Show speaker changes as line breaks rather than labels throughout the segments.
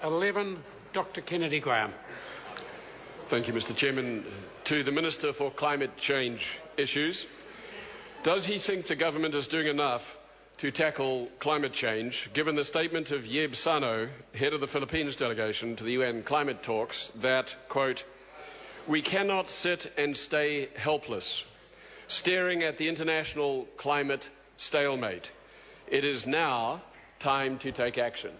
11, Dr Kennedy Graham.
Thank you, Mr Chairman. To the Minister for Climate Change Issues, does he think the government is doing enough to tackle climate change, given the statement of Yeb Sano, head of the Philippines delegation to the UN climate talks, that, quote, "We cannot sit and stay helpless, staring at the international climate stalemate. It is now time to take action."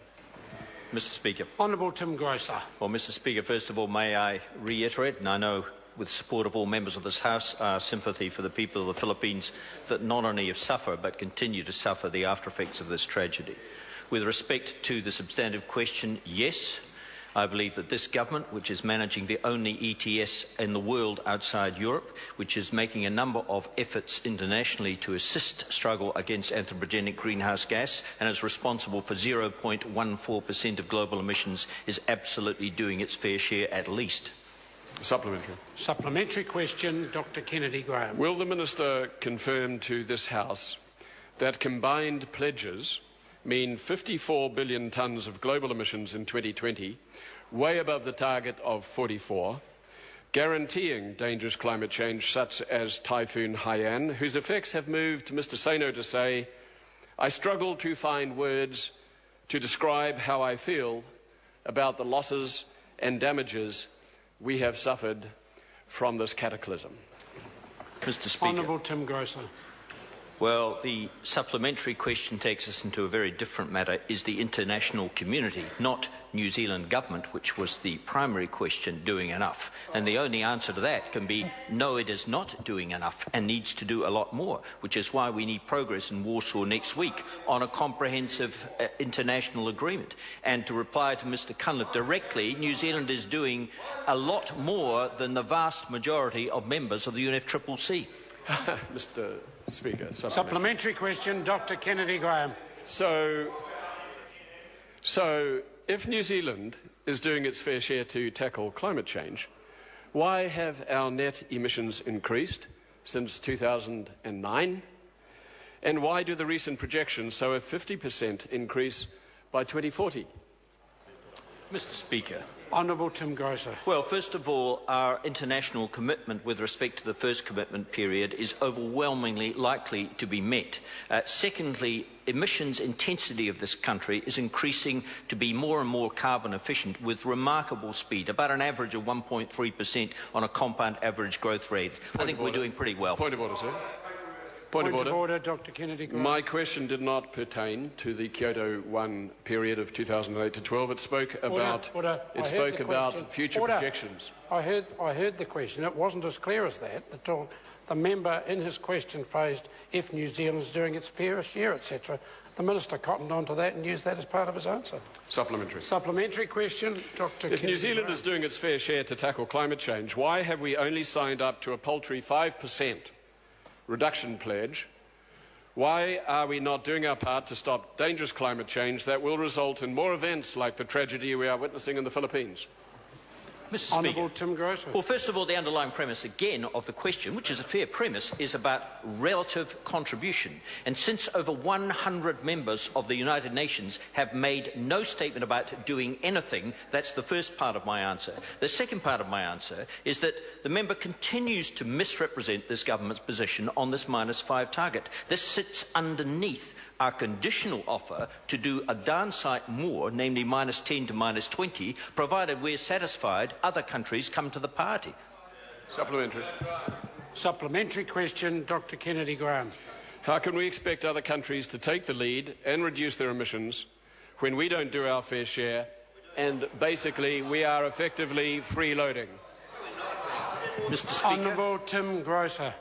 Mr Speaker.
Honourable Tim Groser.
Well, Mr Speaker, first of all, may I reiterate, and I know with support of all members of this House, our sympathy for the people of the Philippines that not only have suffered but continue to suffer the after-effects of this tragedy. With respect to the substantive question, yes, I believe that this government, which is managing the only ETS in the world outside Europe, which is making a number of efforts internationally to assist struggle against anthropogenic greenhouse gas and is responsible for 0.14% of global emissions, is absolutely doing its fair share at least.
Supplementary.
Supplementary question, Dr Kennedy Graham.
Will the Minister confirm to this House that combined pledges mean 54 billion tonnes of global emissions in 2020, way above the target of 44, guaranteeing dangerous climate change such as Typhoon Haiyan, whose effects have moved Mr Sano to say, "I struggle to find words to describe how I feel about the losses and damages we have suffered from this cataclysm"?
Mr Speaker.
Honourable Tim Groser.
Well, the supplementary question takes us into a very different matter. Is the international community, not New Zealand government, which was the primary question, doing enough? And the only answer to that can be no, it is not doing enough and needs to do a lot more, which is why we need progress in Warsaw next week on a comprehensive international agreement. And to reply to Mr Cunliffe directly, New Zealand is doing a lot more than the vast majority of members of the UNFCCC.
Mr Speaker.
Supplementary question, Dr Kennedy Graham.
So if New Zealand is doing its fair share to tackle climate change, why have our net emissions increased since 2009? And why do the recent projections show a 50% increase by 2040?
Mr Speaker.
Honourable Tim Groser.
Well, first of all, our international commitment with respect to the first commitment period is overwhelmingly likely to be met. Secondly, emissions intensity of this country is increasing to be more and more carbon efficient with remarkable speed, about an average of 1.3% on a compound average growth rate. I think we're doing pretty well.
Point of order, sir.
Point of order, Dr Kennedy Graham.
My question did not pertain to the Kyoto 1 period of 2008 to 12. It spoke about future projections.
I heard the question. It wasn't as clear as that. The member in his question phrased, if New Zealand is doing its fair share, etc. The Minister cottoned onto that and used that as part of his answer.
Supplementary.
Supplementary question, Dr
If New Zealand is doing its fair share to tackle climate change, why have we only signed up to a paltry 5% reduction pledge? Why are we not doing our part to stop dangerous climate change that will result in more events like the tragedy we are witnessing in the Philippines?
Mr.
Honourable
Speaker.
Tim Groser.
Well, first of all, the underlying premise again of the question, which is a fair premise, is about relative contribution. And since over 100 members of the United Nations have made no statement about doing anything, that's the first part of my answer. The second part of my answer is that the member continues to misrepresent this government's position on this -5 target. This sits underneath our conditional offer to do a darn sight more, namely -10 to -20, provided we're satisfied other countries come to the party.
Supplementary.
Supplementary question, Dr Kennedy Graham.
How can we expect other countries to take the lead and reduce their emissions when we don't do our fair share and basically we are effectively freeloading?
Mr. Speaker.
Honourable Tim Groser.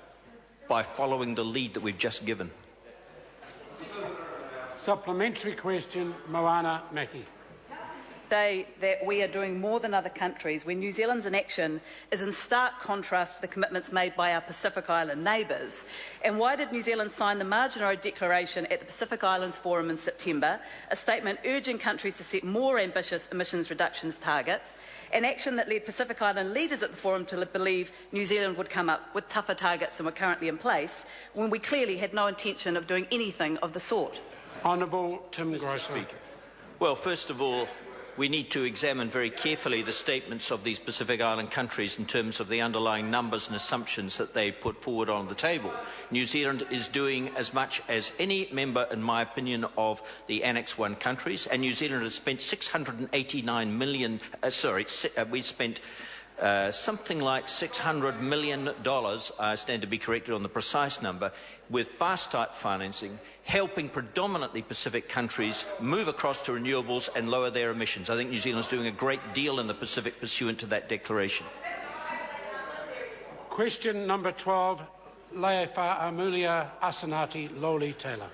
By following the lead that we've just given.
Supplementary question, Moana, Mackey.
Say that we are doing more than other countries when New Zealand's inaction is in stark contrast to the commitments made by our Pacific Island neighbours. And why did New Zealand sign the Marginal Declaration at the Pacific Islands Forum in September, a statement urging countries to set more ambitious emissions reductions targets, an action that led Pacific Island leaders at the forum to believe New Zealand would come up with tougher targets than were currently in place, when we clearly had no intention of doing anything of the sort?
Honourable Tim Groser.
Speaker. Well, first of all, We need to examine very carefully the statements of these Pacific Island countries in terms of the underlying numbers and assumptions that they put forward on the table. New Zealand is doing as much as any member, in my opinion, of the Annex I countries, and New Zealand has spent $689 million, we spent something like $600 million, I stand to be corrected on the precise number, with fast-start financing, helping predominantly Pacific countries move across to renewables and lower their emissions. I think New Zealand is doing a great deal in the Pacific pursuant to that declaration.
Question number 12, Le'efa Amulia Asanati Lole-Taylor.